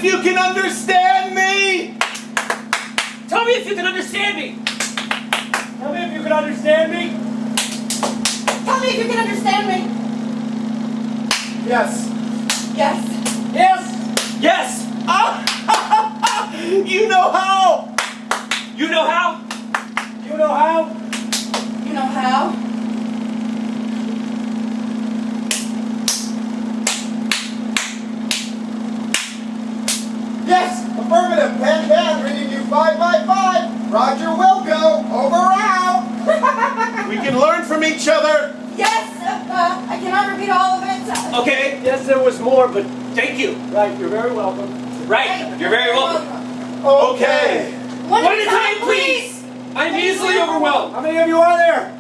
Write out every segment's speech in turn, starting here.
if you can understand me! Tell me if you can understand me! Tell me if you can understand me! Tell me if you can understand me! Yes. Yes. Yes! Yes! You know how! You know how? You know how? You know how? Yes! Affirmative! Pan, reading you 5 by 5! Roger will go! Over out! We can learn from each other! Yes! I cannot repeat all of it. Okay. Yes, there was more, but Thank you. right, you're very welcome. Right. You're very welcome. Okay. One One at a time, please! I'm easily overwhelmed. How many of you are there?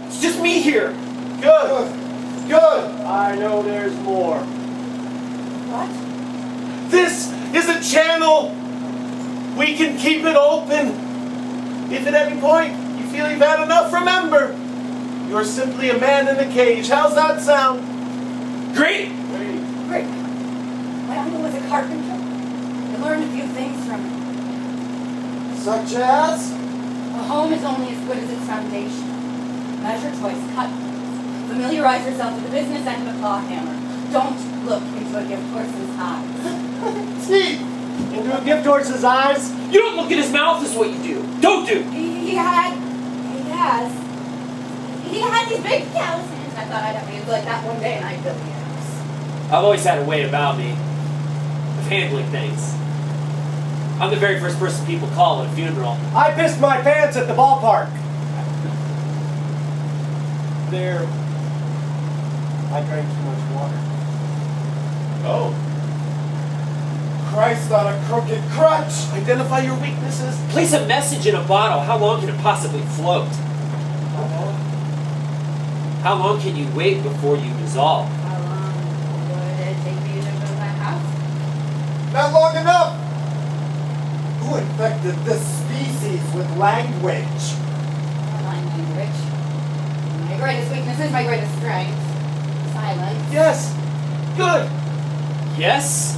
It's just me here. Good. Good. I know there's more. What? This is a channel. We can keep it open. If at any point you feel you've had enough, remember, you're simply a man in a cage. How's that sound? Great. Great. My uncle was a carpenter. I learned a few things from him. Such as? A home is only as good as its foundation. Measure twice, cut once. Familiarize yourself with the business end of a claw hammer. Don't look into a gift horse's eyes. Teeth! Into a gift horse's eyes? You don't look at his mouth is what you do. Don't do. He had these big callous hands. I thought I'd have to like that one day, and I'd build the house. I've always had a way about me of handling things. I'm the very first person people call at a funeral. I pissed my pants at the ballpark. There. I drank too much water. Oh. Christ on a crooked crutch! Identify your weaknesses. Place a message in a bottle. How long can it possibly float? How long can you wait before you dissolve? How long would it take me to build that house? Not long enough! Who infected this species with language? My language. My greatest weakness is my greatest strength. Silence. Yes. Good. Yes?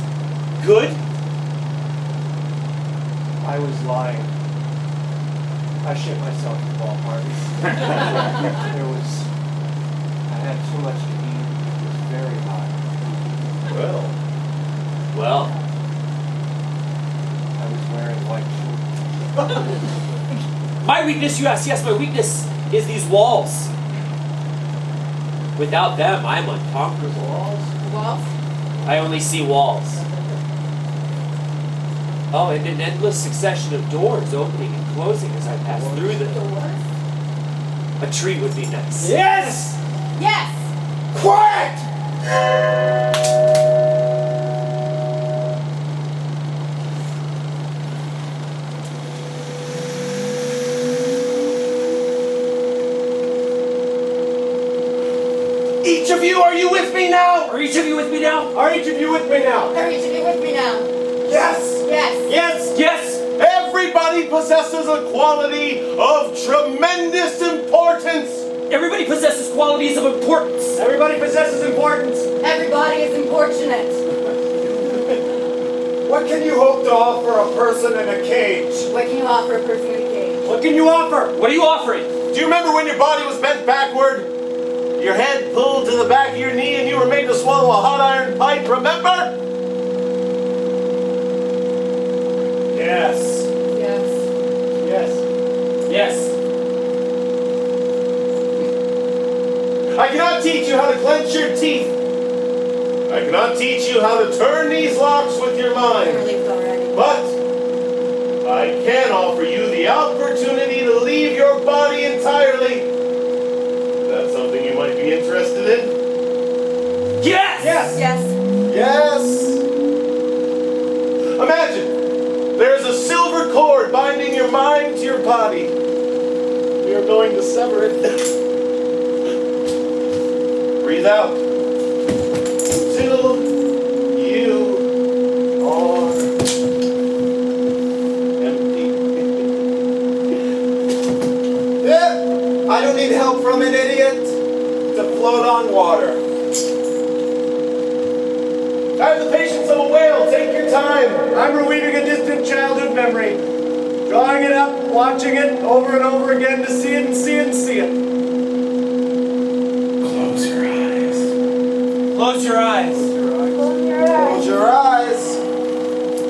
Good? I was lying. I shit myself at the ball party. I had too much to eat. It was very hot. Well. I was wearing white shoes. My weakness, you ask. Yes, my weakness is these walls. Without them, I'm unconquerable. Walls? I only see walls. Oh, and an endless succession of doors opening and closing as I pass through them. Doors? A tree would be nice. Yes! Yes! Quiet! Each of you, are you with me now? Are each of you with me now? Are each of you with me now? Are each of you with me now? Yes! Yes! Yes! Yes! Everybody possesses a quality of tremendous importance. Everybody possesses qualities of importance. Everybody possesses importance. Everybody is importunate. What can you hope to offer a person in a cage? What can you offer a person in a cage? What can you offer? What are you offering? Do you remember when your body was bent backward? Your head pulled to the back of your knee and you were made to swallow a hot iron pipe, remember? Yes. Yes. Yes. Yes. I cannot teach you how to clench your teeth. I cannot teach you how to turn these locks with your You're mind. relieved already. But I can offer you the opportunity to leave your body entirely. Is that something you might be interested in? Yes! Yes! Yes. Yes! Imagine there's a silver cord binding your mind to your body. We are going to sever it. Breathe out. Till you are empty. Yeah, I don't need help from an idiot to float on water. I have the patience of a whale. Take your time. I'm reliving a distant childhood memory. Drawing it up, watching it over and over again to see it and see it and see it. Close your eyes. Close your eyes. Close your eyes.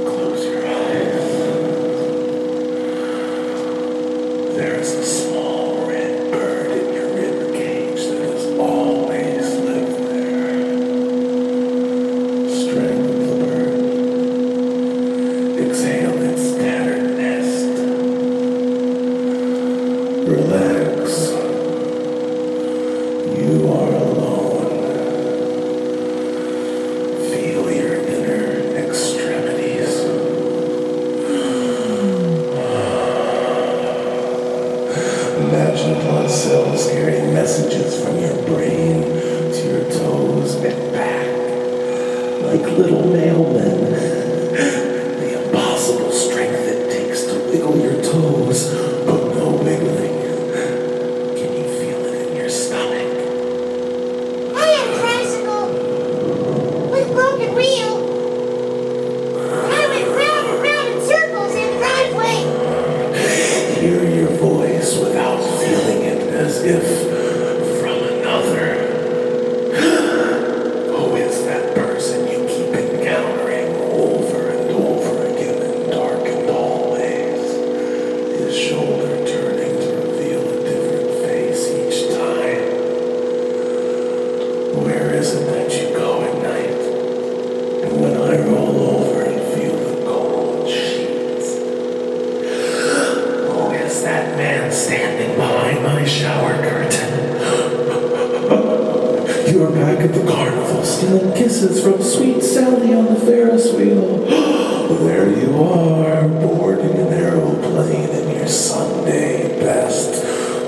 Close your eyes. There is a small red bird in your rib cage that has always lived there. Strangle the bird. Exhale its tattered nest. Relax. You are alone. Feel your inner extremities. Imagine blood cells carrying messages from your brain to your toes and back, like little mailmen. The impossible strength it takes to wiggle your toes, but no wiggling. Can you feel it in your stomach? I had a tricycle with broken wheel. And I went round and round in circles in the driveway. Hear your voice without feeling it, as if from another. Who is that person you keep encountering over and over again in darkened hallways? His shoulder turning to reveal a different face each time. Where is it that you go at night? And when I roll over and feel the cold sheets, who is that man standing behind my shower curtain? You're back at the carnival, stealing kisses from sweet Sally on the Ferris wheel. There you are, boarding an aeroplane in your Sunday best.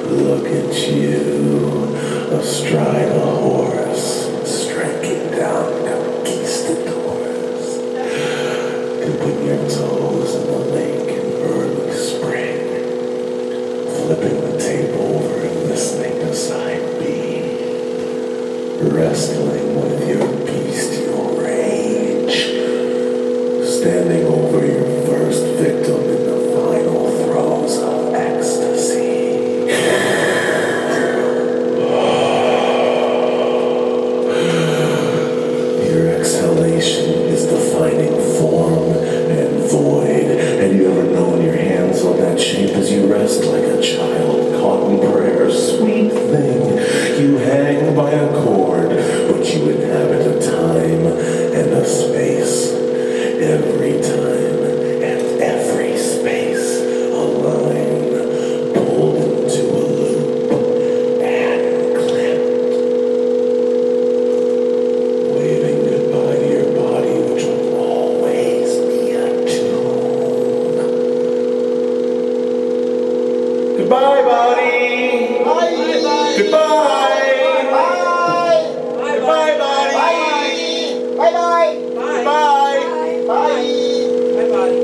Look at you, astride a horse, striking down conquistadors. Dipping your toes in the lake in early spring. Flipping the tape over and listening to side B. Wrestling with your bestial rage. Standing over your first victim in the final throes of ecstasy. Your exhalation is defining form and void. Have you ever known your hands on that shape as you rest like a child caught in prayer? Sweet thing, you hang by a cord, but you inhabit a time and a space. Every time and every space, a line pulled into a loop and clipped. Waving goodbye to your body, which will always be a tune. Goodbye, body. Bye. Goodbye. Bye. Goodbye, body. Bye. Bye. Goodbye. Bye. Bye, buddy.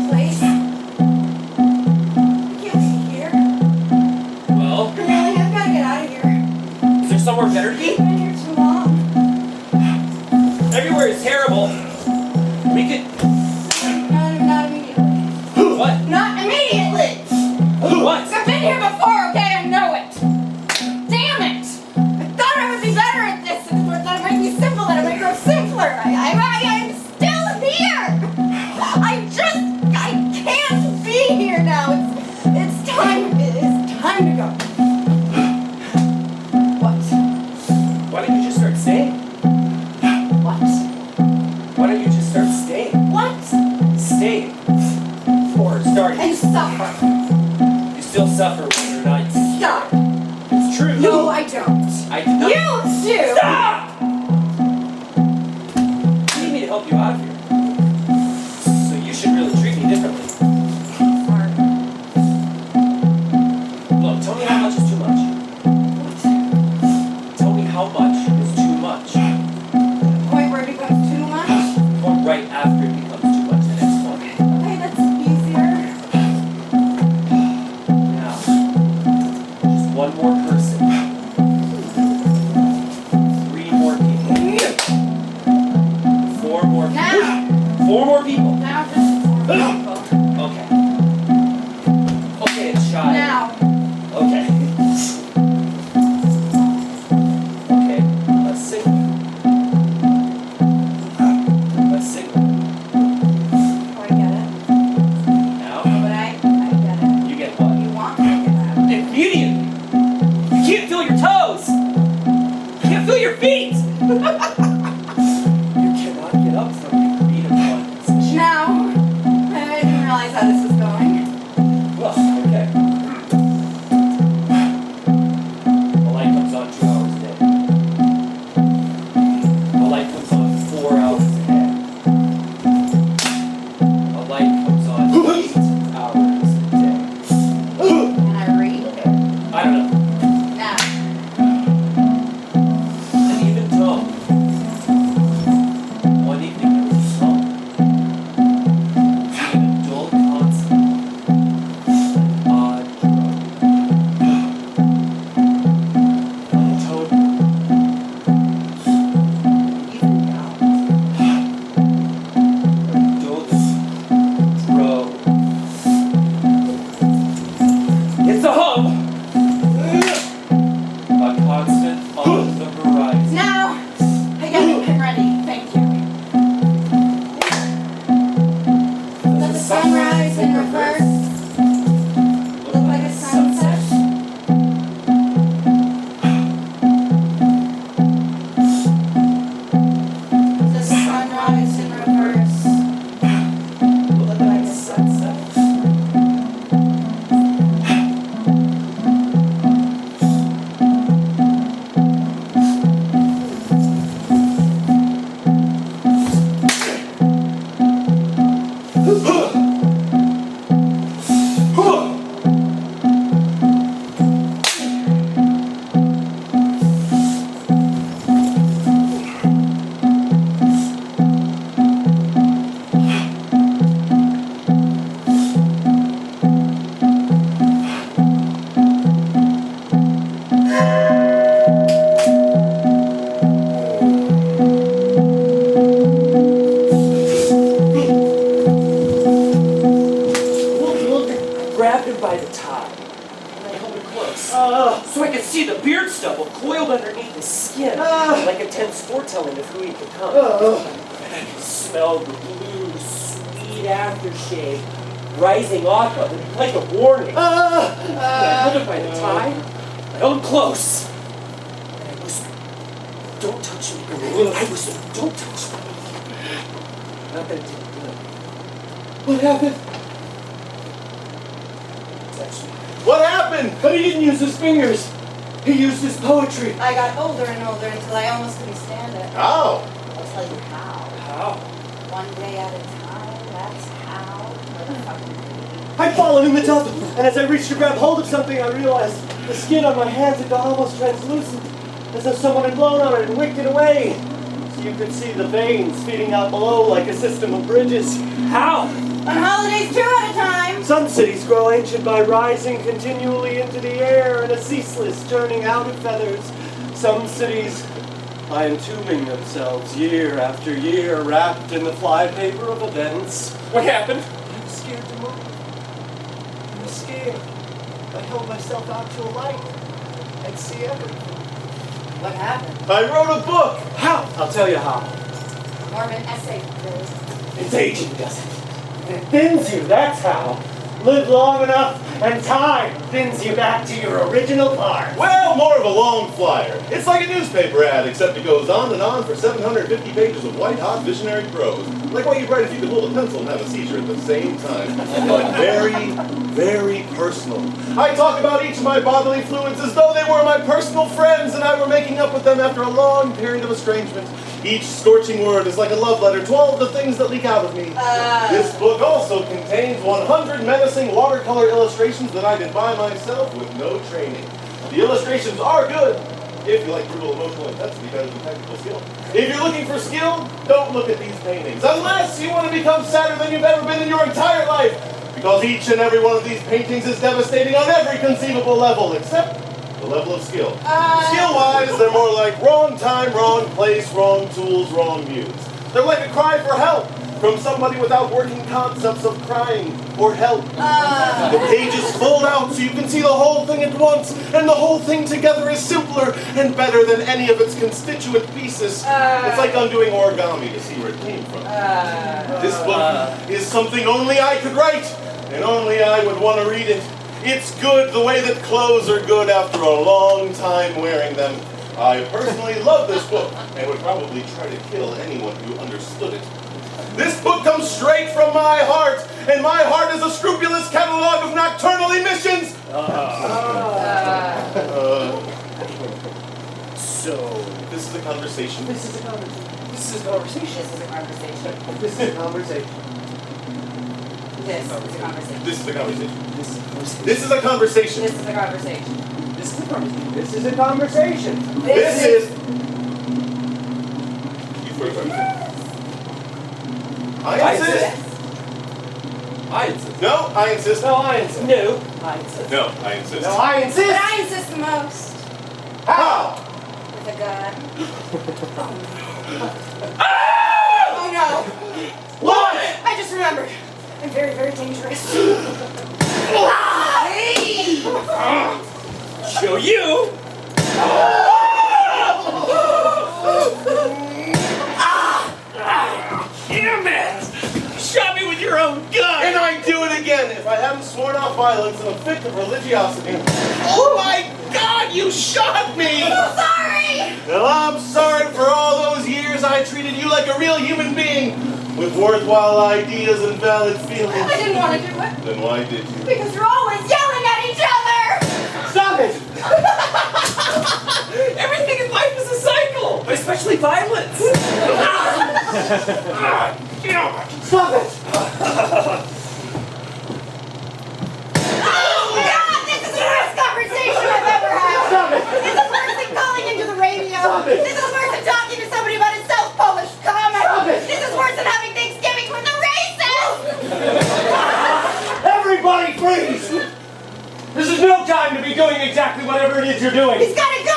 Place. I can't be here. Well, Really, I've got to get out of here. is there somewhere better to be? I've been here too long. Everywhere is terrible. We could. Not immediately. What? Not immediately! What? I've been here before, okay? I know it. Damn it! I thought I would be better at this, that it might be simple, that it might grow simpler. I'm still here! I can't be here now. It's time to go. What? Why don't you just start staying? What? Why don't you just start staying? suffer. You still suffer when you're not. Stop. It's true. No, I don't. I do not. You do. Stop! You need me to help you out of here. So you should really treat me differently. Sorry. Look, tell me how much is too much. Tell me how much is too much. Point where it becomes too much. Or right after it becomes too much the next one. Okay, that's easier. Now, just one more person. 3 more people. 4 more people. Now. 4 more people. Now just 4 people. Okay. Okay, it's shy. Now. Okay. Okay, let's sing. Let's sing. Oh, I get it. Now, But I get it. you get what? You want me to get that. Immediately! You can't feel your toes! You can't feel your feet! You cannot get up from your creative ones. Now. I didn't realize how this was going. Well, okay. The light comes on 2 hours a day. The light comes on 4 hours a day. The light comes on 8 hours a day. Can I read? I don't know. Now. And even Tom. One evening there was a song. And a dull constant. Odd drum. Monotone. Even now. A dullest drone. It's a hum. A constant on the horizon. Now. I got it. I'm ready. Thank you. Let the sunrise in reverse look like a sunset. The sunrise in reverse look like a sunset. Grabbed him by the tie, and I held him close, so I could see the beard stubble coiled underneath his skin, like a tense foretelling of who he could come. And I could smell the blue, sweet aftershave rising off of him, like a warning. And I held him by the tie, I held him close, and I whispered, "Don't touch me." I whispered, "Don't touch me." Not that it didn't good. What happened? Touch me. What happened? But he didn't use his fingers. He used his poetry. I got older and older until I almost couldn't stand it. Oh. I'll tell you how. How? One day at a time, that's how. Motherfucking I'd fallen in the tub, and as I reached to grab hold of something, I realized the skin on my hands had gone almost translucent, as though someone had blown on it and wicked it away. So you could see the veins feeding out below like a system of bridges. How? On holidays, 2 at a time. Some cities grow ancient by rising continually into the air in a ceaseless turning out of feathers. Some cities by entombing themselves year after year, wrapped in the flypaper of events. What happened? I was scared to move. I was scared. I held myself out to a light and see everything. What happened? I wrote a book. How? I'll tell you how. More of an essay. It's aging, doesn't it? It thins you, that's how. live long enough, and time thins you back to your original part. Well, more of a long flyer. It's like a newspaper ad, except it goes on and on for 750 pages of white-hot visionary prose. Like what you'd write if you could hold a pencil and have a seizure at the same time. But very, very personal. I talk about each of my bodily fluids as though they were my personal friends and I were making up with them after a long period of estrangement. Each scorching word is like a love letter to all of the things that leak out of me. This book also contains 100 menacing watercolor illustrations that I did by myself with no training. The illustrations are good if you like brutal emotional intensity better than technical skill. If you're looking for skill, don't look at these paintings, unless you want to become sadder than you've ever been in your entire life, because each and every one of these paintings is devastating on every conceivable level, except the level of skill. Skill-wise, they're more like wrong time, wrong place, wrong tools, wrong muse. They're like a cry for help from somebody without working concepts of crying or help. The pages fold out so you can see the whole thing at once, and the whole thing together is simpler and better than any of its constituent pieces. It's like undoing origami to see where it came from. This book is something only I could write, and only I would want to read it. It's good the way that clothes are good after a long time wearing them. I personally love this book, and would probably try to kill anyone who understood it. This book comes straight from my heart, and my heart is a scrupulous catalog of nocturnal emissions. So, This is a conversation. this is a conversation. This is a conversation. This is a conversation. This is a conversation. This is a conversation. This is a conversation. This is a conversation. This is a conversation. This is a conversation. This is a conversation. This is. You first. I insist. I insist. No, I insist. No, I insist. No, I insist. No, I insist. No, I But insist. I insist the most. How? With a gun. Oh no. What? I just remembered. I'm very, very dangerous. Show you. Damn it! You shot me with your own gun! And I'd do it again if I hadn't sworn off violence in a fit of religiosity. Oh my God, you shot me! I'm sorry! Well, I'm sorry for all those years I treated you like a real human being with worthwhile ideas and valid feelings. I didn't want to do it. Then why did you? Because you're always yelling at each other! Stop it! Everything in life is a cycle, but especially violence. Stop it! Oh God, this is the worst conversation I've ever had! Stop it! This is worse than calling into the radio! Stop it! This is worse than talking to somebody about a self-published comic! Stop it! This is worse than having Thanksgiving with the racist! Everybody freeze! This is no time to be doing exactly whatever it is you're doing. He's got a gun!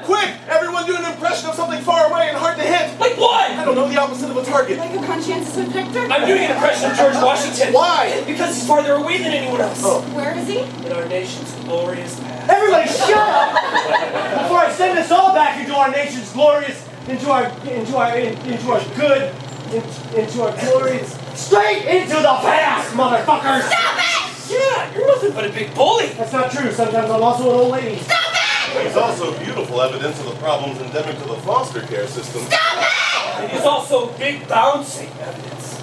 Quick! Everyone do an impression of something far away and hard to hit! Like what? I don't know, the opposite of a target. Like a conscientious objector? I'm doing an impression of George Washington. Why? Because he's farther away than anyone else. Where is he? In our nation's glorious past. Everybody shut up! Before I send us all back into our nation's glorious, into our glorious, straight into the past, motherfuckers! Stop it! Yeah, you're nothing but a big bully. That's not true. Sometimes I'm also an old lady. Stop it! There's also beautiful evidence of the problems endemic to the foster care system. Stop it! It is also big bouncing evidence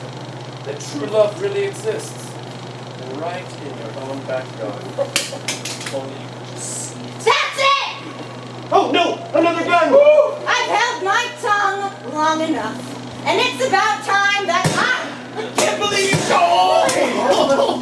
that true love really exists. Right in your own backyard. Only you can just see it. That's it! Oh no! Another gun! I've held my tongue long enough. And it's about time that I Can't believe you go!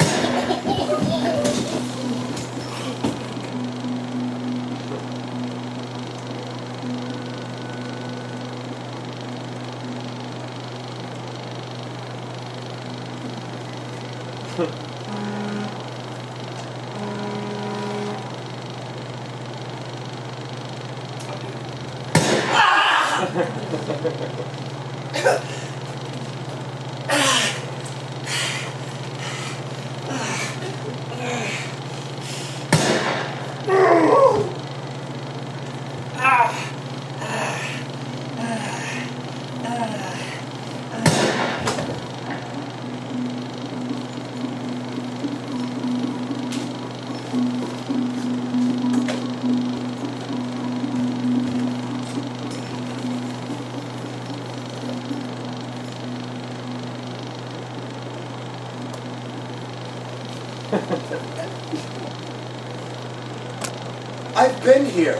I've been here.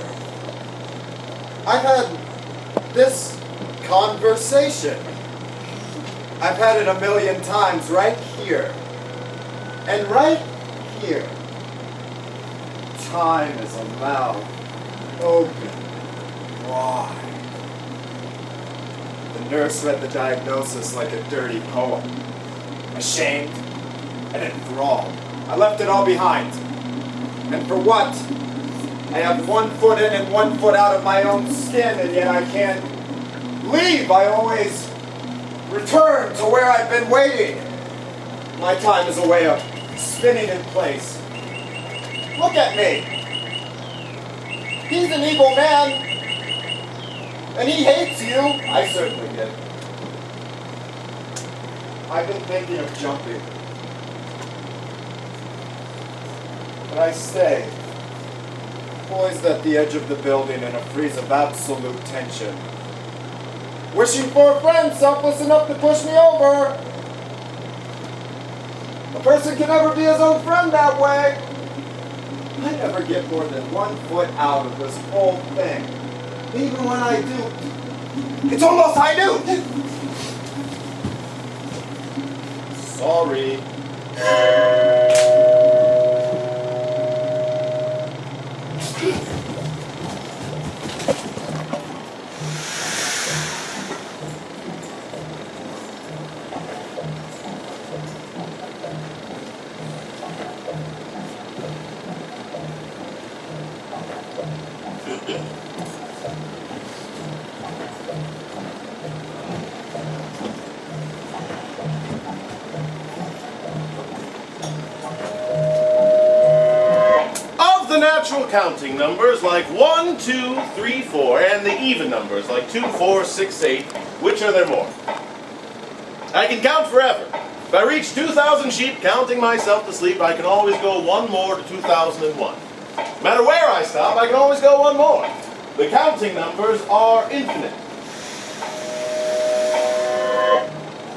I've had this conversation. I've had it a million times right here. And right here. Time is a mouth open wide. The nurse read the diagnosis like a dirty poem. Ashamed and enthralled. I left it all behind. And for what? I have 1 foot in and 1 foot out of my own skin, and yet I can't leave. I always return to where I've been waiting. My time is a way of spinning in place. Look at me. He's an evil man. And he hates you. I certainly did. I've been thinking of jumping. But I stay, poised at the edge of the building in a freeze of absolute tension. Wishing for a friend selfless enough to push me over. A person can never be his own friend that way. I never get more than 1 foot out of this whole thing. Even when I do, it's almost high noon. Sorry. Natural counting numbers like 1, 2, 3, 4, and the even numbers like 2, 4, 6, 8, which are there more? I can count forever. If I reach 2,000 sheep counting myself to sleep, I can always go one more to 2001. No matter where I stop, I can always go one more. The counting numbers are infinite.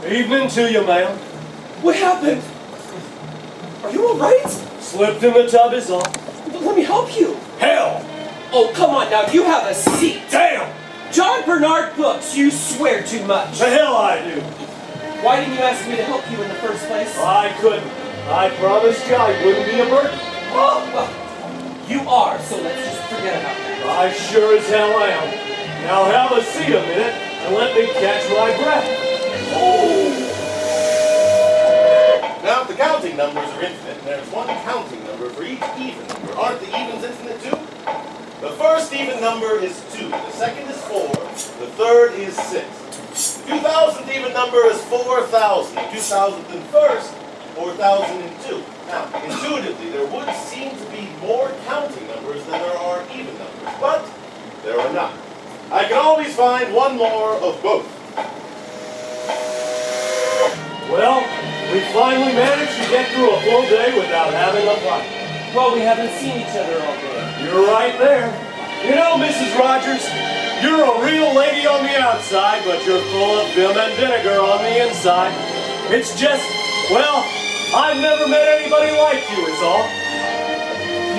Evening to you, ma'am. What happened? Are you alright? Slipped in the tub is all. Let me help you. Hell! Oh, come on now, you have a seat. Damn! John Bernard books, you swear too much. The hell I do. Why didn't you ask me to help you in the first place? I couldn't. I promised you I wouldn't be a burden. Oh, well, you are, so let's just forget about that. I sure as hell am. Now have a seat a minute and let me catch my breath. Oh! Now, if the counting numbers are infinite, there's one counting number for each even number. Aren't the evens infinite too? The first even number is 2. The second is 4. The third is 6. The 2,000th even number is 4,000. The 2,001st, 4,002. Now, intuitively, there would seem to be more counting numbers than there are even numbers, but there are not. I can always find one more of both. Well, we finally managed to get through a full day without having a fight. Well, we haven't seen each other all day. You're right there. You know, Mrs. Rogers, you're a real lady on the outside, but you're full of vim and vinegar on the inside. It's just, well, I've never met anybody like you, is all.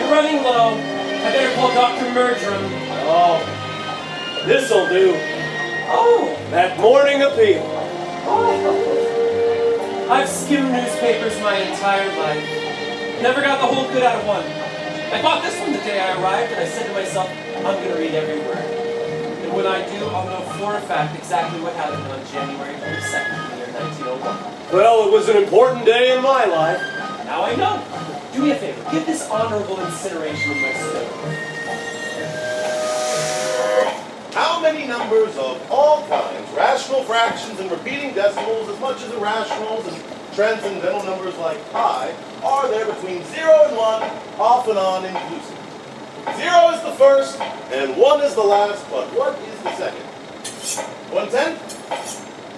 You're running low. I better call Dr. Murdrum. Oh, this'll do. Oh. That morning appeal. Oh. I've skimmed newspapers my entire life. Never got the whole good out of one. I bought this one the day I arrived, and I said to myself, I'm going to read every word. And when I do, I'll know for a fact exactly what happened on January 22nd, in the year 1901. Well, it was an important day in my life. Now I know. Do me a favor. Give this honorable incineration of my stove. How many numbers of all kinds, rational fractions and repeating decimals, as much as irrationals and transcendental numbers like pi, are there between 0 and 1, off and on inclusive? 0 is the first, and 1 is the last, but what is the second? 1/10?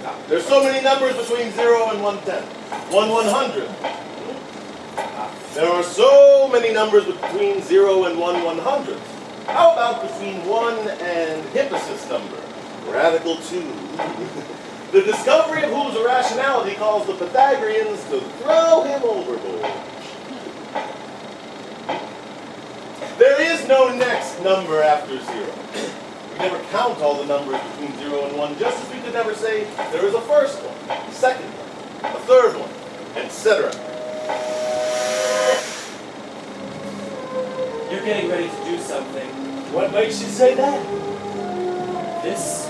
Now, there's so many numbers between 0 and 1/10. 1/100. There are so many numbers between 0 and 1/100. How about between 1 and Hippasus number? Radical 2. The discovery of whose irrationality caused the Pythagoreans to throw him overboard. There is is no next number after 0. We never count all the numbers between 0 and 1, just as we could never say there is a first one, a second one, a third one, etc. You're getting ready to do something. What makes you say that? This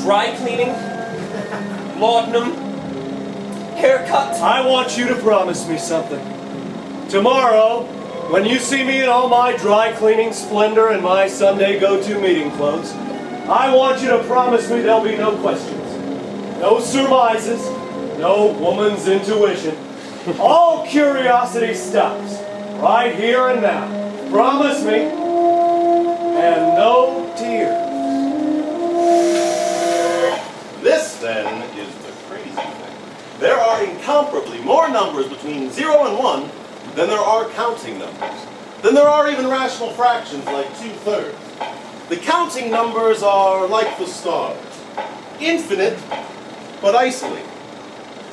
dry cleaning, laudanum, haircut. I want you to promise me something. Tomorrow, when you see me in all my dry cleaning splendor and my Sunday go-to meeting clothes, I want you to promise me there'll be no questions, no surmises, no woman's intuition. All curiosity stops right here and now. Promise me. And no tears. This, then, is the crazy thing. There are incomparably more numbers between 0 and 1 than there are counting numbers. Then there are even rational fractions like 2/3. The counting numbers are like the stars, infinite but isolated.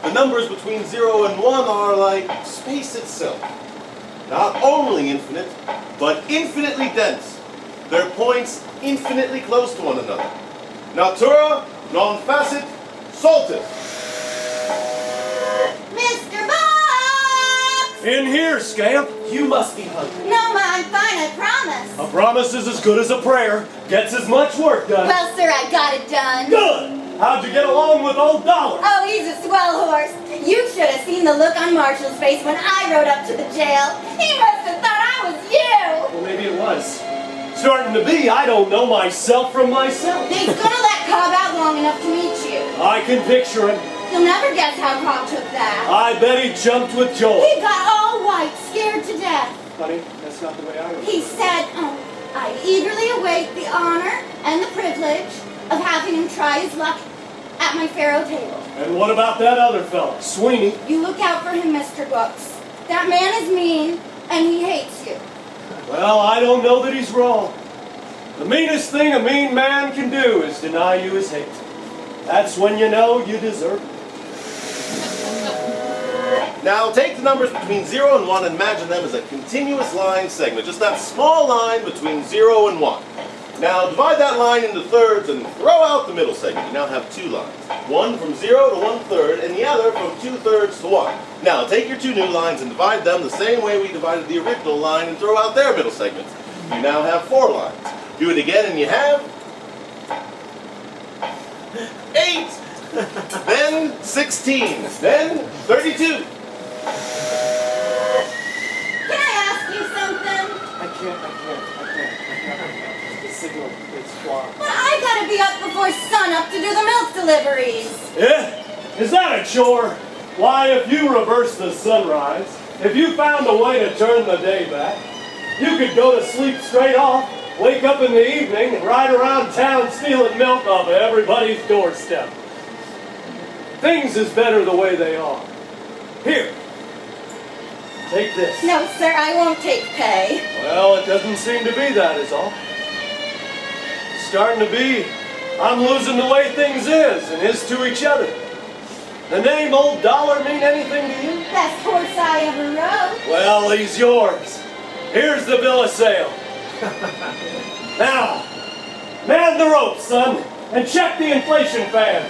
The numbers between 0 and 1 are like space itself, not only infinite, but infinitely dense. Their points infinitely close to one another. Natura non facit soltis. Mr. Box! In here, scamp. You must be hungry. No, Ma, I'm fine, I promise. A promise is as good as a prayer. Gets as much work done. Well, sir, I got it done. Good! How'd you get along with old Dollar? Oh, he's a swell horse. You should have seen the look on Marshall's face when I rode up to the jail. He must have thought I was you. Well, maybe it was. Starting to be, I don't know myself from myself. He's gonna let Cobb out long enough to meet you. I can picture him. You'll never guess how Cobb took that. I bet he jumped with joy. He got all white, scared to death. Honey, that's not the way I would. He said, I eagerly await the honor and the privilege of having him try his luck at my faro table. And what about that other fella, Sweeney? You look out for him, Mr. Books. That man is mean, and he hates you. Well, I don't know that he's wrong. The meanest thing a mean man can do is deny you his hate. That's when you know you deserve it. Now take the numbers between 0 and 1 and imagine them as a continuous line segment, just that small line between 0 and 1. Now divide that line into thirds and throw out the middle segment. You now have 2 lines. One from 0 to 1/3 and the other from 2/3 to 1. Now take your 2 new lines and divide them the same way we divided the original line and throw out their middle segments. You now have 4 lines. Do it again and you have 8, then 16, then 32. Can I ask you something? I can't. The signal is flying. Well, I gotta be up before sunup to do the milk deliveries. Yeah? Is that a chore? Why, if you reverse the sunrise, if you found a way to turn the day back, you could go to sleep straight off, wake up in the evening, and ride around town stealing milk off of everybody's doorstep. Things is better the way they are. Here, take this. No, sir, I won't take pay. Well, it doesn't seem to be that is all. It's starting to be. I'm losing the way things is and is to each other. The name Old Dollar mean anything to you? Best horse I ever rode. Well, he's yours. Here's the bill of sale. Now, man the ropes, son, and check the inflation fan.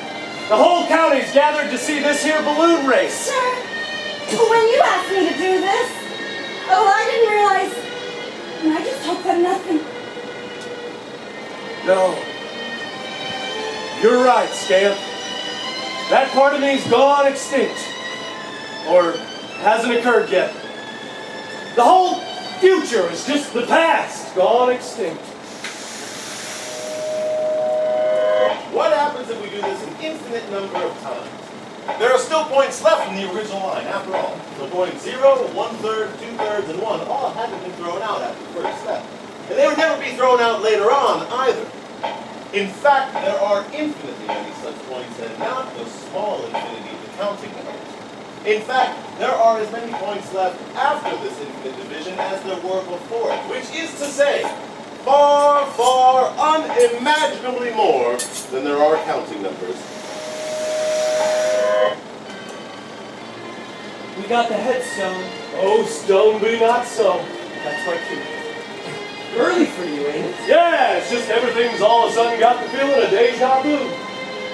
The whole county's gathered to see this here balloon race. Sir, when you asked me to do this, I didn't realize. And I just hope that nothing. No. You're right, Scamp. That part of me's gone extinct. Or hasn't occurred yet. The whole future is just the past, gone extinct. What happens if we do this an infinite number of times? There are still points left in the original line, after all. So points 0, 1/3, 2/3, and 1 all haven't been thrown out after the first step. And they would never be thrown out later on, either. In fact, there are infinitely many such points and not the small infinity of the counting numbers. In fact, there are as many points left after this infinite division as there were before it, which is to say, far, far, unimaginably more than there are counting numbers. We got the headstone. Oh, stone be not so. That's my cue. Early for you, ain't it? Yeah, it's just everything's all of a sudden got the feeling of deja vu.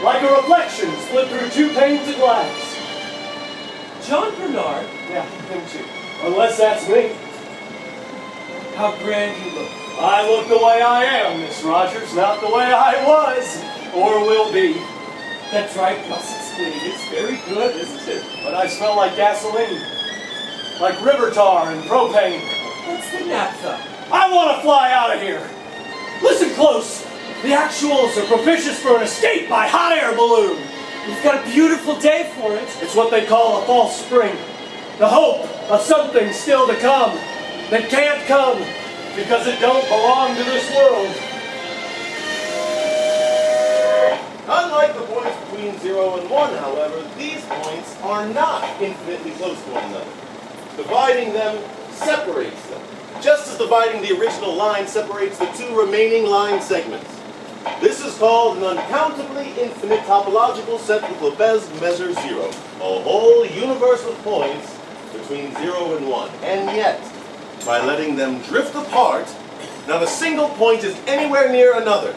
Like a reflection split through two panes of glass. John Bernard? Yeah, him too. Unless that's me. How grand you look. I look the way I am, Miss Rogers, not the way I was, or will be. That's right, Gus. It's very good, isn't it? But I smell like gasoline. Like river tar and propane. What's the naphtha? I want to fly out of here. Listen close. The actuals are propitious for an escape by hot air balloon. We've got a beautiful day for it. It's what they call a false spring. The hope of something still to come that can't come because it don't belong to this world. Unlike the points between 0 and 1, however, these points are not infinitely close to one another. Dividing them separates them, just as dividing the original line separates the two remaining line segments. This is called an uncountably infinite topological set with Lebesgue measure 0, a whole universe of points between 0 and 1. And yet, by letting them drift apart, not a single point is anywhere near another.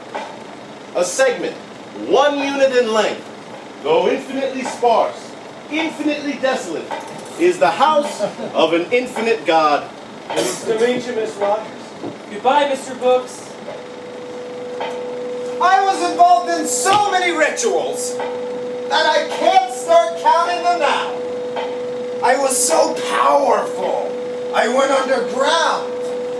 A segment, 1 unit in length, though infinitely sparse, infinitely desolate, is the house of an infinite God. Nice to meet you, Miss Rogers. Goodbye, Mr. Books. I was involved in so many rituals that I can't start counting them now. I was so powerful. I went underground,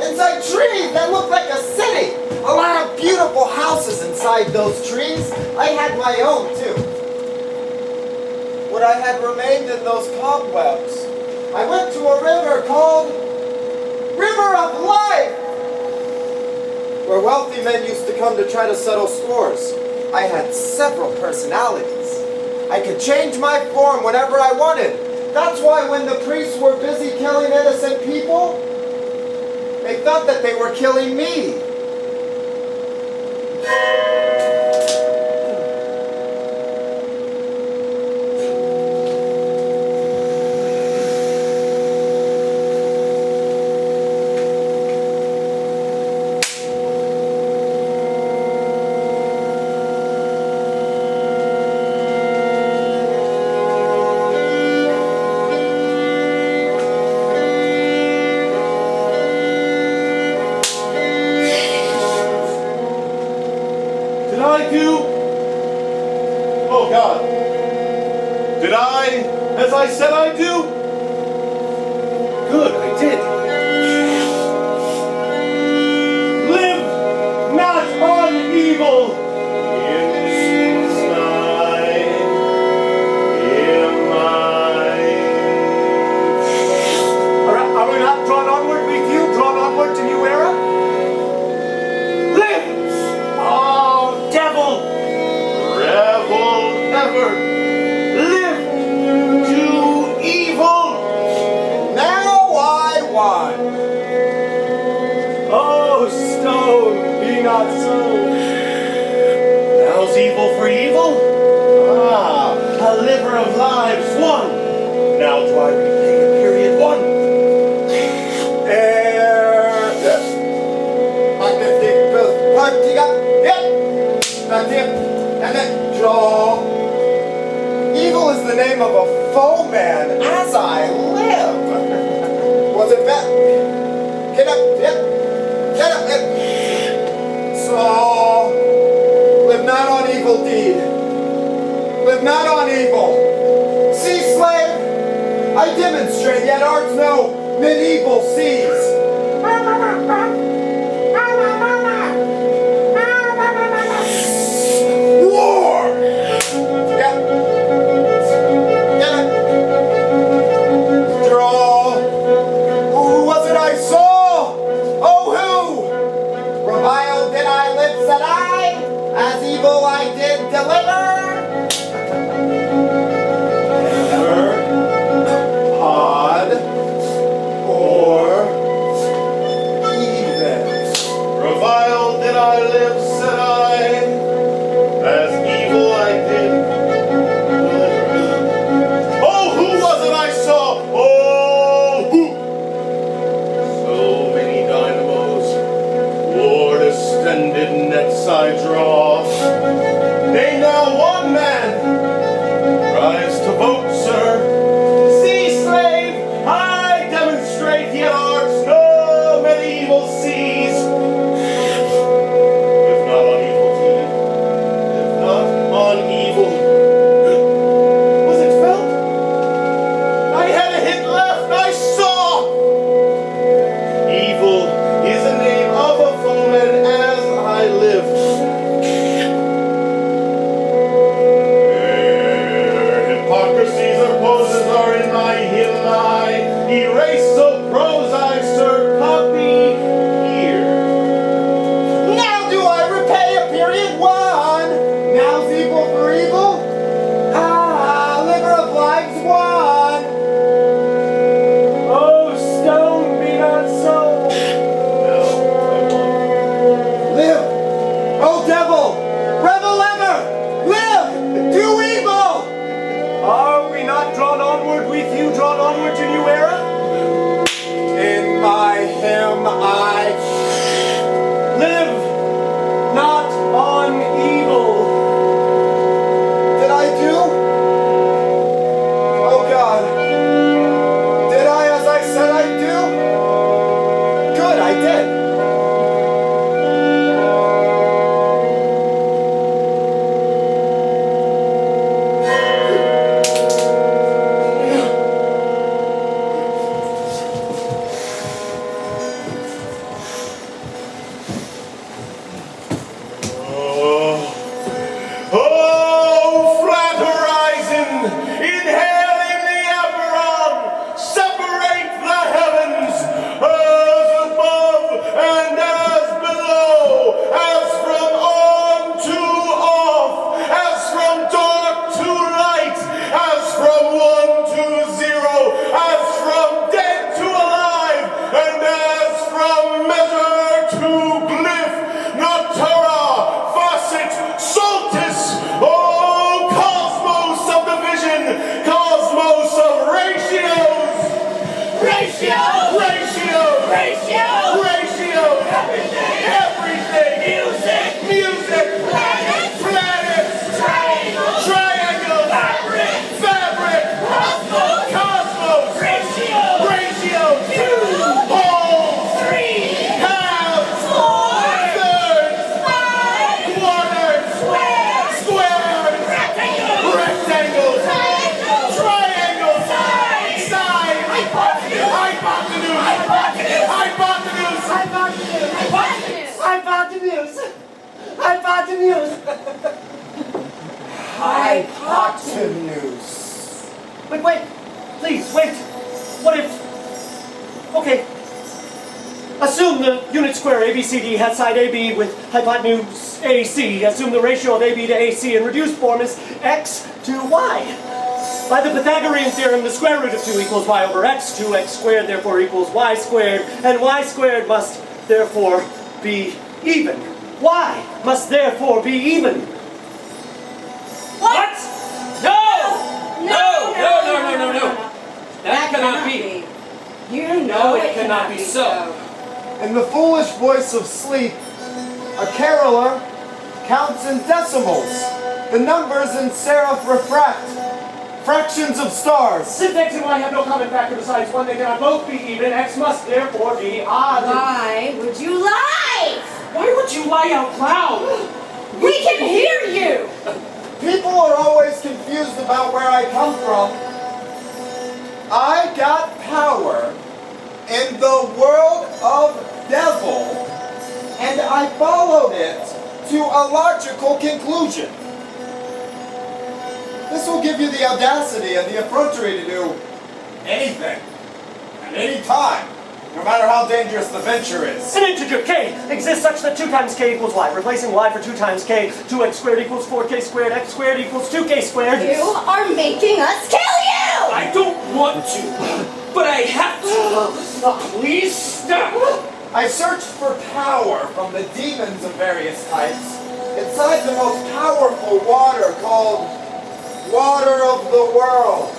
inside trees that looked like a city. A lot of beautiful houses inside those trees. I had my own, too. What I had remained in those cobwebs, I went to a river called River of Life, where wealthy men used to come to try to settle scores. I had several personalities. I could change my form whenever I wanted. That's why when the priests were busy killing innocent people, they thought that they were killing me. Oh God, did I, as I said I'd do? Good, I did. Live not on evil. Are we not drawn onward with you? Drawn onward to new era? Live! Oh, devil! Revel ever! Live to evil! Now I won! Oh, stone, be not so. Now's evil for evil? Ah, a liver of lives won! Now do I repay a period one? Evil is the name of a foeman as I live. Was it that? Get up, get up, So, live not on evil deed. Live not on evil. See, slave, I demonstrate, yet art's no medieval seas. I did deliver. Never pod or Everything! Music! Planets! Triangles! Fabric! Cosmos! Ratios! Poles! Halves! Thirds! Quarters! Squares! Rectangles! Triangles! Sides! Hypotenuse. Wait, please, wait. What if... Okay. Assume the unit square ABCD has side AB with hypotenuse AC. Assume the ratio of AB to AC in reduced form is x to y. By the Pythagorean theorem, the square root of 2 equals y over x. 2x squared therefore equals y squared, and y squared must therefore be even. Y must therefore be even. What? No! No! That cannot be. You know No, it cannot be so. In the foolish voice of sleep, a caroler counts in decimals. The numbers in serif refract. Fractions of stars. Since x and y have no common factor besides 1, they cannot both be even. X must therefore be odd. Why would you lie? Why would you lie out loud? We can hear you! People are always confused about where I come from. I got power in the world of devil, and I followed it to a logical conclusion. This will give you the audacity and the effrontery to do anything, at any time, no matter how dangerous the venture is. An integer k exists such that 2 times k equals y. Replacing y for 2 times k, 2x squared equals 4k squared, x squared equals 2k squared. You are making us kill you! I don't want to, but I have to. Please stop. I searched for power from the demons of various types inside the most powerful water called water of the world.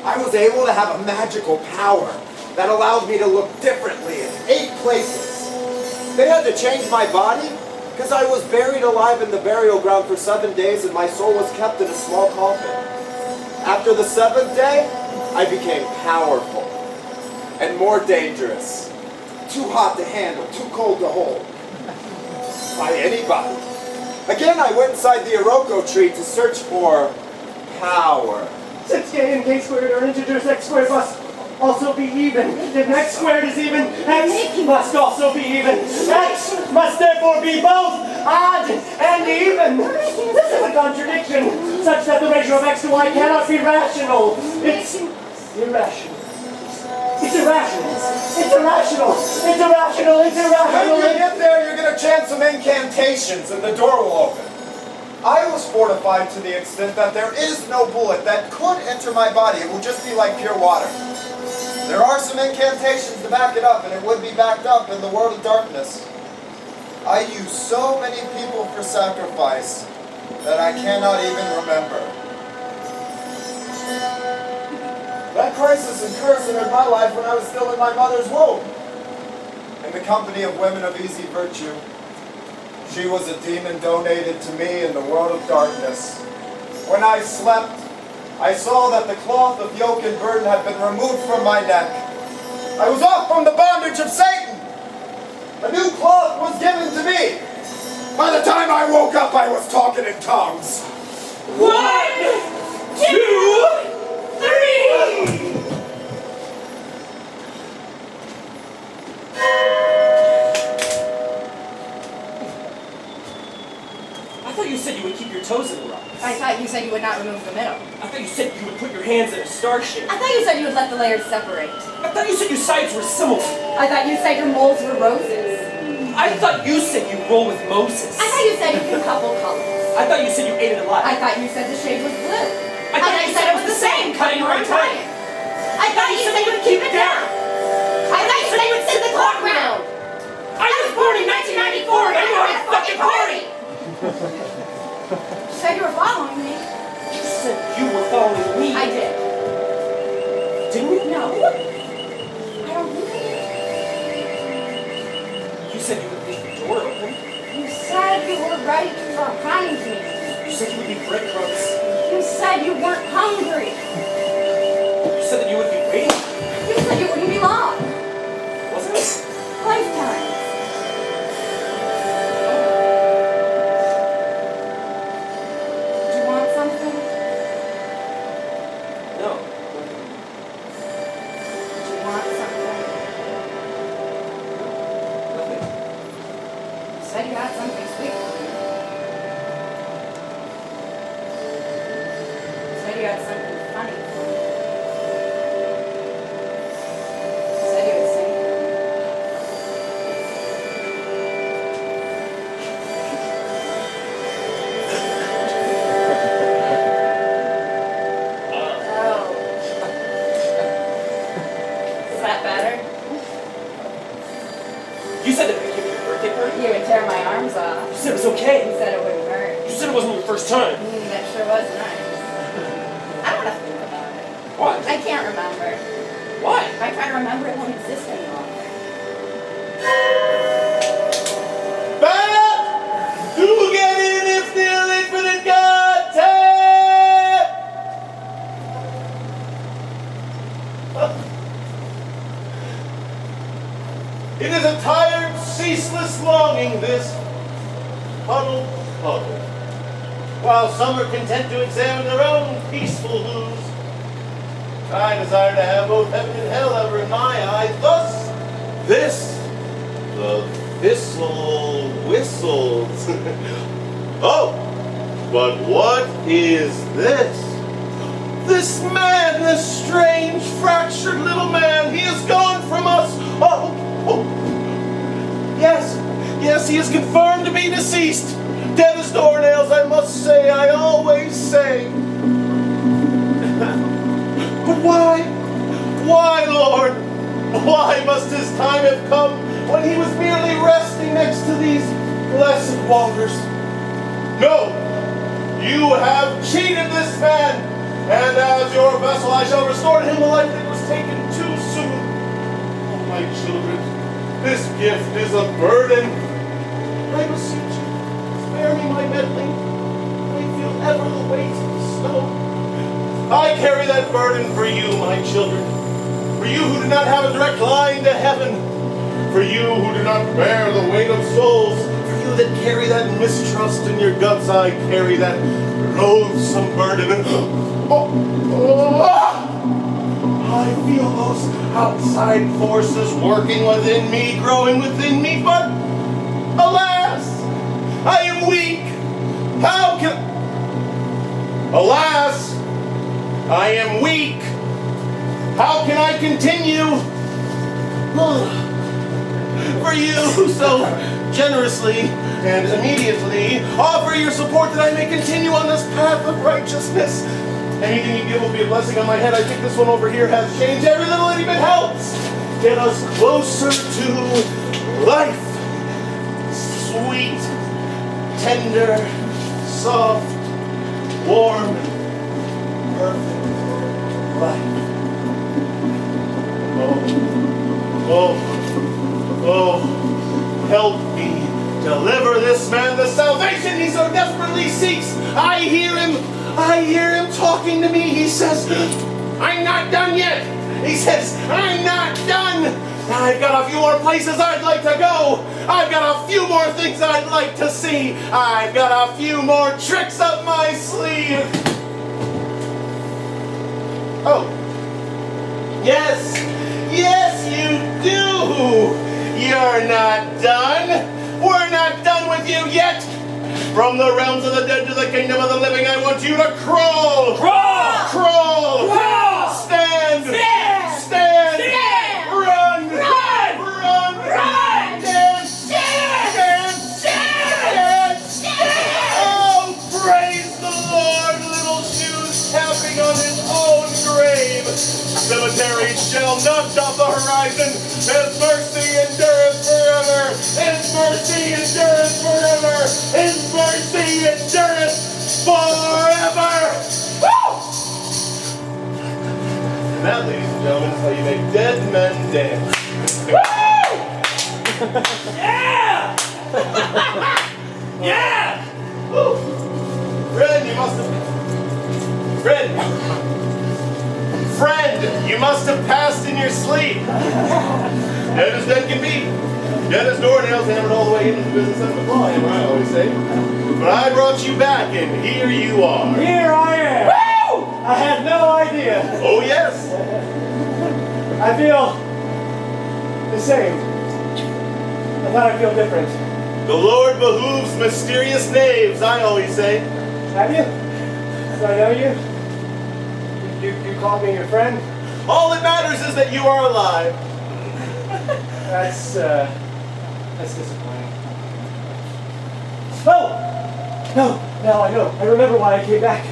I was able to have a magical power that allowed me to look differently in 8 places. They had to change my body because I was buried alive in the burial ground for 7 days and my soul was kept in a small coffin. After the 7th day, I became powerful and more dangerous. Too hot to handle, too cold to hold. By anybody. Again, I went inside the Iroko tree to search for power. 6k and k squared are integers. X squared must also be even. If x squared is even, x must also be even. X must therefore be both odd and even. This is a contradiction, such that the ratio of x to y cannot be rational. It's irrational. It's irrational. It's irrational. It's irrational. It's irrational. When you get there, you're going to chant some incantations and the door will open. I was fortified to the extent that there is no bullet that could enter my body. It will just be like pure water. There are some incantations to back it up, and it would be backed up in the world of darkness. I use so many people for sacrifice that I cannot even remember. That crisis and curse entered my life when I was still in my mother's womb. In the company of women of easy virtue, she was a demon donated to me in the world of darkness. When I slept, I saw that the cloth of yoke and burden had been removed from my neck. I was off from the bondage of Satan. A new cloth was given to me. By the time I woke up, I was talking in tongues. 1, 2, 3! I thought you said you would keep your toes in the rock. I thought you said you would not remove the middle. I thought you said you would put your hands in a star shape. I thought you said you would let the layers separate. I thought you said your sides were similar. I thought you said your moles were roses. I thought you said you roll with Moses. I thought you said you could couple colors. I thought you said you ate it alive. I thought you said the shade was blue. I thought you said it was the same, cutting or untying. I thought you said you would keep it down. I thought you said you would sit the clock round. I was born in 1994 and you were at a fucking party! You said you were following me. You said you were following me. I did. Didn't you? No. I don't think I did. You said you would leave the door open. You said you were right behind me. You said you would leave breadcrumbs. You said you weren't hungry. You said that you would be waiting. You said you wouldn't be long. Wasn't it? Lifetime. Do you want something? No. Do you want something? Nothing. You said you had something sweet for me. You said you had something funny for me. You said you would sing for me. Oh. Is that better? You said that I gave you your birthday party? You would tear my arms off. You said it was okay. You said it wouldn't hurt. You said it wasn't your first time. That sure was nice. I don't want to think about it. Why? I can't remember. Why? If I try to remember, it won't exist any longer. Back! Do get in if the infinite God take! It is a tired, ceaseless longing, this puddle. While some are content to examine their own peaceful hooves, I desire to have both heaven and hell ever in my eyes. Thus, this, the thistle whistles. Oh, but what is this? This man, this strange, fractured little man, he is gone from us. Oh. Yes, he is confirmed to be deceased. Dead as doornails, I must say, I always say. But why? Why, Lord? Why must his time have come when he was merely resting next to these blessed waters? No, you have cheated this man, and as your vessel I shall restore to him the life that was taken too soon. Oh, my children, this gift is a burden. I beseech you, spare me my meddling. I feel ever the weight of the stone. I carry that burden for you, my children. For you who do not have a direct line to heaven. For you who do not bear the weight of souls. For you that carry that mistrust in your guts, I carry that loathsome burden. I feel those outside forces working within me, growing within me, but alas, I am weak. How can... Alas, I am weak. How can I continue? For you so generously and immediately offer your support that I may continue on this path of righteousness. Anything you give will be a blessing on my head. I think this one over here has changed. Every little itty bit helps. Get us closer to life. Sweet, tender, soft, warm, perfect life. Oh, help me deliver this man the salvation he so desperately seeks. I hear him talking to me. He says, I'm not done yet. He says, I'm not done. I've got a few more places I'd like to go. I've got a few more things I'd like to see. I've got a few more tricks up my sleeve. Oh. Yes, you do. You're not done. We're not done with you yet. From the realms of the dead to the kingdom of the living, I want you to crawl. Crawl. Crawl. Crawl. Stand. Stand. Stand. Stand. Run. Run. Run. Run. Dance. Dance. Dance. Dance. Oh, praise the Lord, little shoes tapping on his own grave. Cemeteries shall not stop the horizon. His mercy endureth forever. His mercy endureth forever. His mercy endureth forever. Woo! And that, ladies and gentlemen, is how you make dead men dance. Woo! Yeah! Yeah! Friend, you must have passed in your sleep. Dead as dead can be. Dead as doornails hammered all the way into the business of the clawing, I always say. But I brought you back, and here you are. Here I am. Woo! I had no idea. Oh, yes. I feel the same. I thought I'd feel different. The Lord behooves mysterious knaves, I always say. Have you? Do I know you? You called me your friend? All that matters is that you are alive. That's disappointing. Oh! No, now I know. I remember why I came back.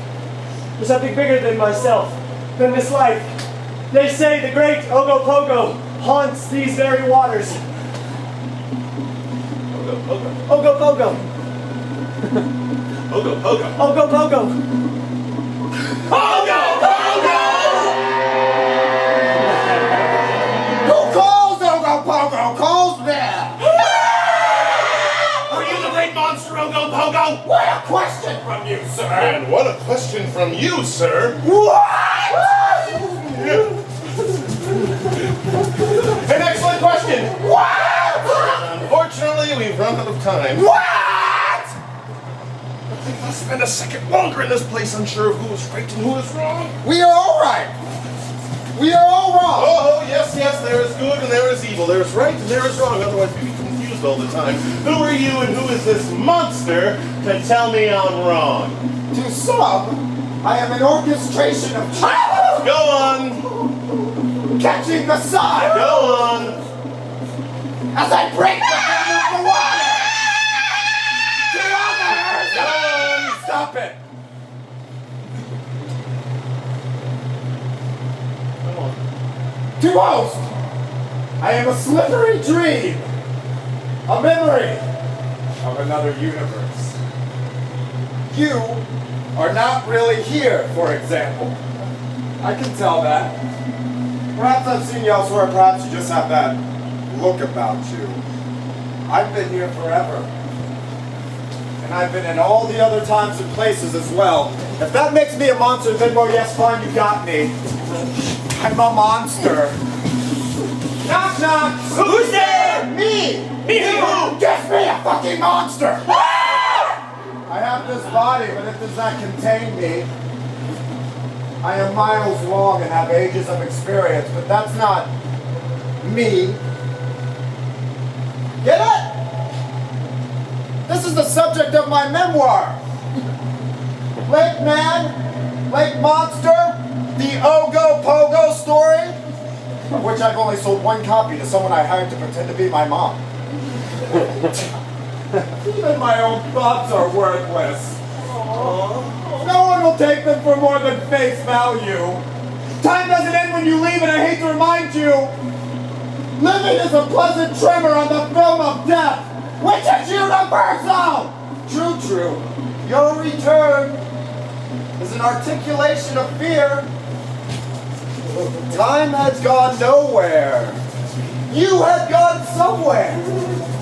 There's something bigger than myself, than this life. They say the great Ogopogo haunts these very waters. Ogopogo. Ogopogo. Ogopogo. Ogopogo. Ogopogo! Who calls Ogopogo? Calls there! Are you the great monster Ogopogo? What a question from you, sir! And what a question from you, sir. What? An excellent question. What? Unfortunately, we've run out of time. What? I'll spend a second longer in this place unsure of who is right and who is wrong. We are all right. We are all wrong. Oh, yes, there is good and there is evil. There is right and there is wrong. Otherwise, we'd be confused all the time. Who are you and who is this monster to tell me I'm wrong? To some, I am an orchestration of children Go on. catching the sun Go on. as I break the dam of the water. To others, Go on. stop it. To most, I am a slippery dream, a memory of another universe. You are not really here, for example. I can tell that. Perhaps I've seen you elsewhere, perhaps you just have that look about you. I've been here forever. And I've been in all the other times and places as well. If that makes me a monster, then well, yes, fine, you got me. I'm a monster. Knock, knock. Who's there? Me! Me who? Just me, a fucking monster! I have this body, but it does not contain me. I am miles long and have ages of experience, but that's not me. Get it? This is the subject of my memoir. Lake Man, Lake Monster, the Ogopogo story, of which I've only sold one copy to someone I hired to pretend to be my mom. Even my own thoughts are worthless. No one will take them for more than face value. Time doesn't end when you leave, and I hate to remind you, living is a pleasant tremor on the film of death, which is universal. True. Your return is an articulation of fear. Time has gone nowhere. You had gone somewhere.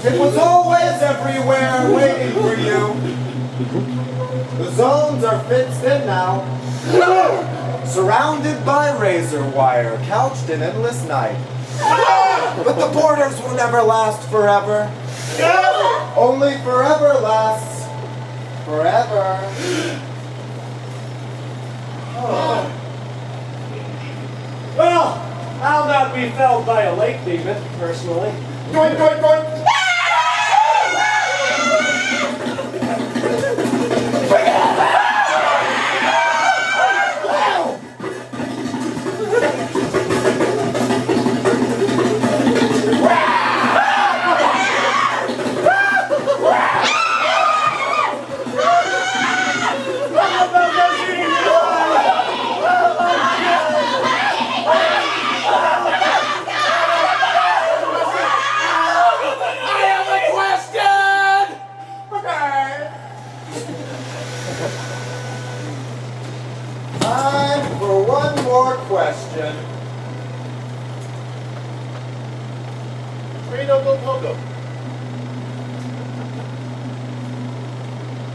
It was always everywhere waiting for you. The zones are fenced in now. Surrounded by razor wire, couched in endless night. But the borders will never last forever. Only forever lasts forever. Well, I'll not be felled by a lake demon, personally. Doink, doink, doink.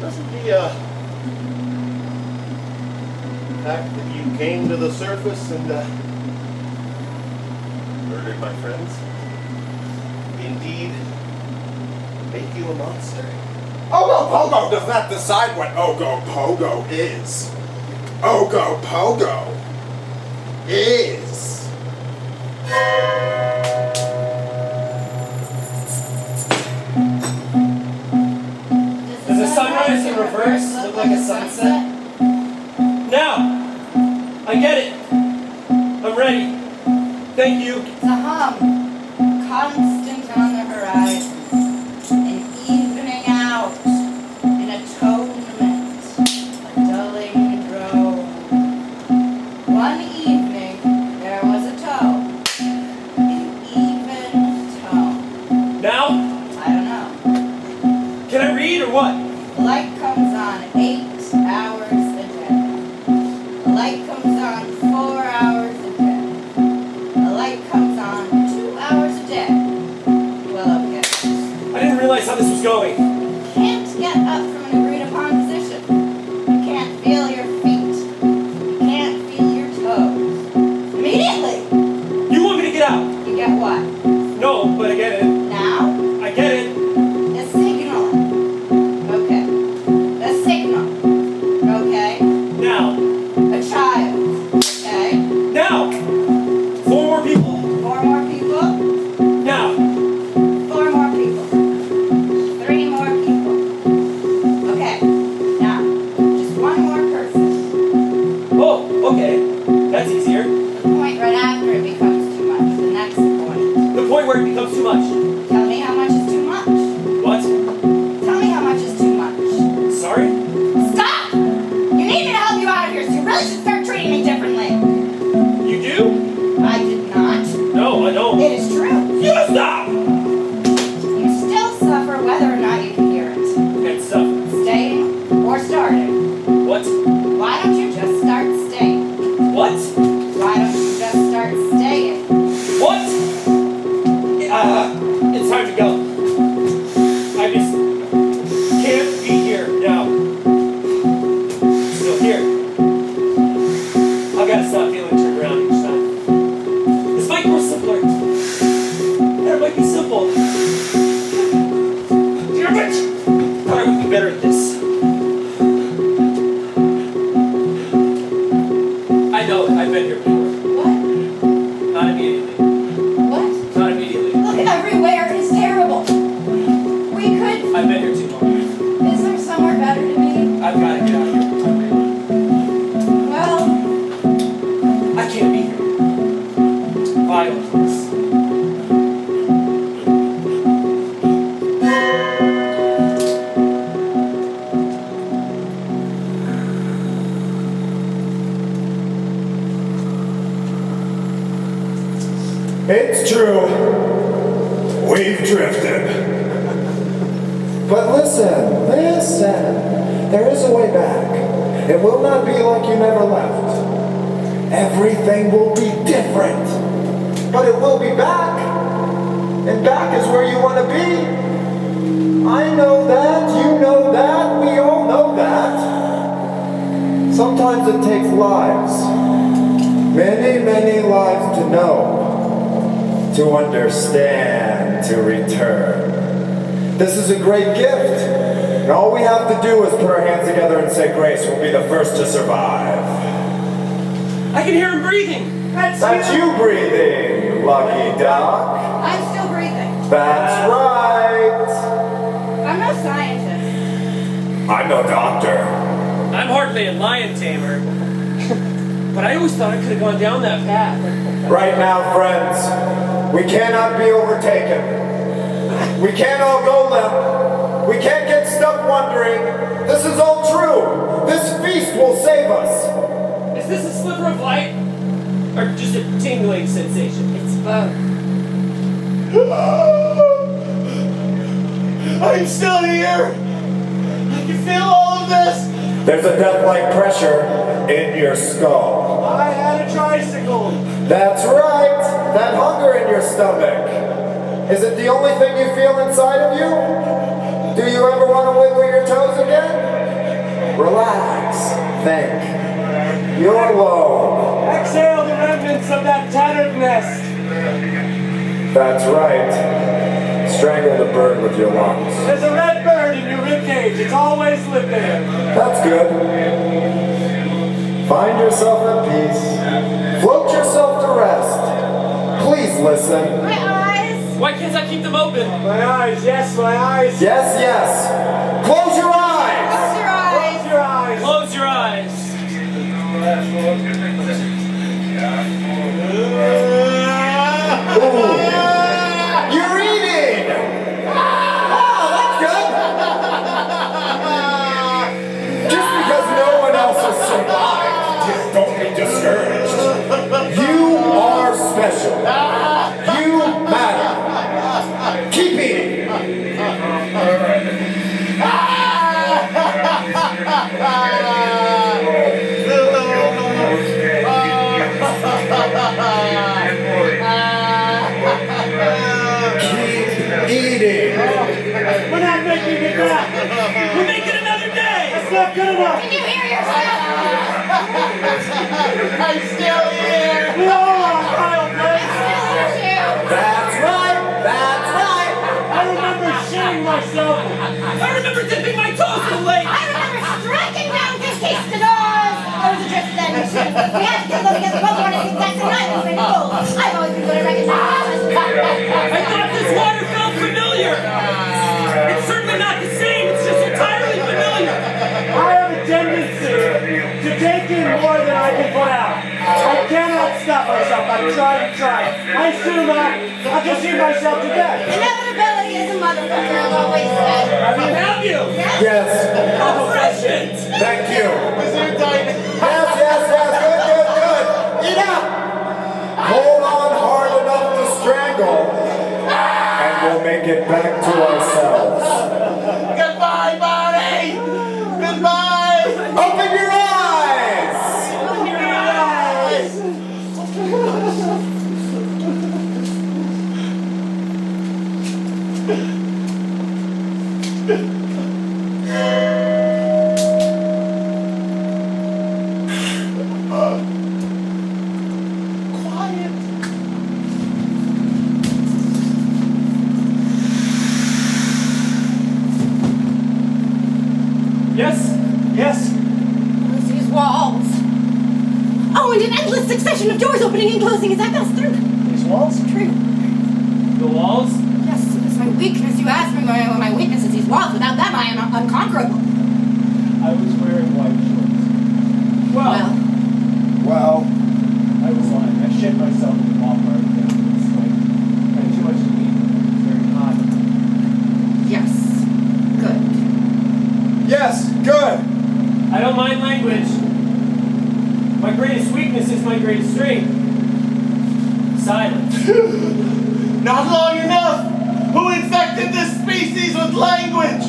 Because of the fact that you came to the surface and murdered my friends. Indeed, make you a monster. Ogo Pogo does not decide what Ogo Pogo is. Ogo Pogo is. Does the sunrise in reverse look like a sunset? Now! I get it! I'm ready. Thank you. It's a hum, constant on the horizon, an evening out, an atonement, a dulling drone. One evening there was a tone, an even tone. Now? I don't know. Can I read or what? The light comes on 8 hours a day. The light comes on 4 hours a day. The light comes on 2 hours a day. Well, okay. I didn't realize how this was going. You can't get up from an agreed upon position. You can't feel your feet. You can't feel your toes. Immediately, You want me to get out? you get what? No, but I get it. Now? I get it. The signal. Okay. The signal. Okay. Now. A child. Okay. Now! 4 more people. 4 more people. Now. 4 more people. 3 more people. Okay. Now, just 1 more person. Oh, okay. That's easier. The point right after it becomes too much. The next point. The point where it becomes too much. Tell me how much is too much. What? Tell me how much is too much. Sorry? Stop! You need me to help you out of here, so you really should start treating me differently. You do? I did not. No, I don't. It is true. You stop! You still suffer whether or not you can hear it. And stuff. Staying or starting. What? Why don't you just start staying? What? Why don't you just start staying? What? It's time to go. I just can't be here now. Still here. I've got to stop feeling turned around each time. This might grow simpler. That might be simple. Damn it! Thought I would be better at this. I know it. I've been here before. What? Not immediately. What? Not immediately. Look, everywhere is terrible. We could. I've been here too long. Is there somewhere better to be? I've got to get out of here. Well, I can't be here. Violence. It's true. We've drifted. But listen. There is a way back. It will not be like you never left. Everything will be different. But it will be back. And back is where you want to be. I know that, you know that, we all know that. Sometimes it takes lives. Many, many lives to know. To understand, to return. This is a great gift. And all we have to do is put our hands together and say grace. We'll be the first to survive. I can hear him breathing. That's you breathing, lucky duck. I'm still breathing. That's right. I'm no scientist. I'm no doctor. I'm hardly a lion tamer. But I always thought I could have gone down that path. Right now, friends, we cannot be overtaken. We can't all go limp. We can't get stuck wondering. This is all true. This feast will save us. Is this a sliver of light? Or just a tingling sensation? It's both. I'm still here. I can feel all of this. There's a death-like pressure in your skull. I had a tricycle. That's right. That hunger in your stomach. Is it the only thing you feel inside of you? Do you ever want to wiggle your toes again? Relax. Think. You're alone. Exhale the remnants of that tattered nest. That's right. Strangle the bird with your lungs. There's a red bird in your ribcage. It's always lived there. That's good. Find yourself at peace. Float yourself to rest. Please listen. My eyes. Why can't I keep them open? My eyes, yes, my eyes. Yes, yes. Close your eyes. Close your eyes. Close your eyes. Close your eyes. Ooh. You're eating. Oh, that's good. Just because no one else has survived, don't be discouraged. You are special. You matter. Keep eating. Keep eating. We're not making it back. We're making another day. It's not good enough. Can you hear yourself? I'm still here. We all are wild, I right? still hear you. That's right. That's right. I remember shitting myself. I remember dipping my toes in the lake. I remember striking down conquistadors. I was adrift then. We had to kill them because both wanted the exact same night. I've always been good at recognizing. I thought this water felt familiar. It's certainly not the same. It's just entirely familiar. I have a tendency to take in more than I can put out. I cannot stop myself. I try. I assume I'll just shoot myself to death. Inevitability is a motherfucker, I've always said. Have you? Yes. Refreshment. Thank you. Is there dining? Yes, yes, yes. Good. Eat up. Hold on hard enough to strangle, and we'll make it back to ourselves. Goodbye, Bonnie. Goodbye. Open your eyes. Open your eyes. Quiet. Yes. These walls. Oh, and an endless succession of doors opening and closing as I pass through. These walls? True. The walls? Yes, it's my weakness. You asked me my weakness is these walls. Without them, I am unconquerable. I was wearing white shorts. Well, I was lying. I shit myself in the Walmart. It's like, I had too much to eat. It's very hot. Yes. Good. Yes, good. I don't mind language. My greatest weakness is my greatest strength. Silence. Not long enough. Who infected this species with language?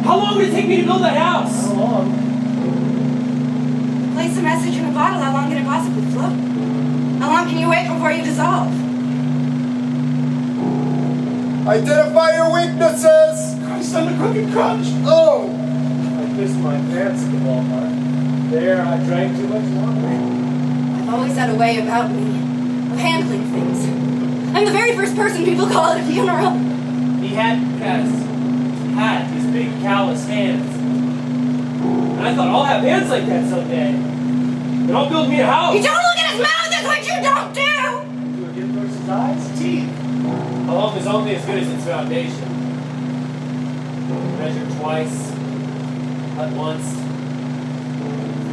How long would it take me to build a house? How long? Place a message in a bottle. How long can it possibly float? How long can you wait before you dissolve? Identify your weaknesses. Christ on the crooked crutch. Oh, I pissed my pants at the Walmart. There, I drank too much water. I've always had a way about me of handling things. I'm the very first person people call at a funeral. He had his big callous hands. And I thought, I'll have hands like that someday. And I'll build me a house. You don't look at his mouth. That's what you don't do. Do a gift versus eyes? Teeth. A home is only as good as its foundation. Measure twice, cut once.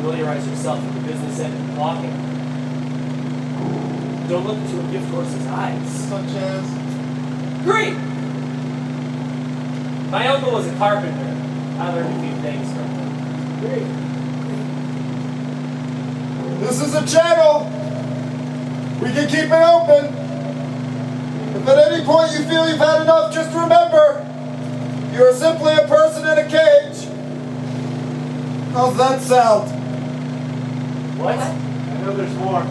Familiarize yourself with the business end of blocking. Don't look into a gift horse's eyes. Such as. Great! My uncle was a carpenter. I learned a few things from him. Great. this is a channel. We can keep it open. If at any point you feel you've had enough, just remember, you are simply a person in a cage. How's that sound? What? I know there's more.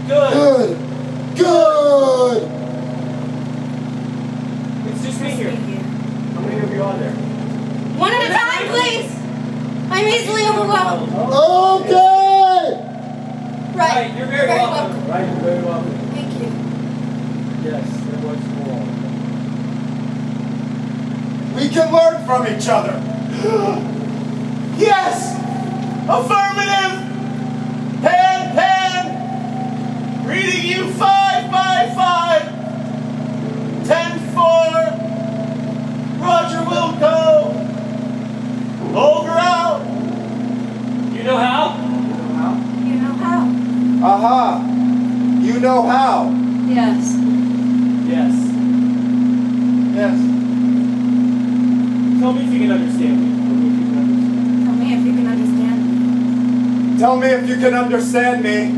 Good. Good. It's just me here. How many of you are there? One at a time, please. I'm easily overwhelmed. Okay! Right. You're very welcome. Right, you're very welcome. Thank you. Yes, there was more. We can learn from each other. Yes! Affirmative! Pan! Reading you 5 by 5. 10-4. Roger Wilco. Over out. You know how? You know how? Aha! You know how? Yes. Yes. Yes. Tell me if you can understand me. Tell me if you can understand me. Tell me if you can understand me.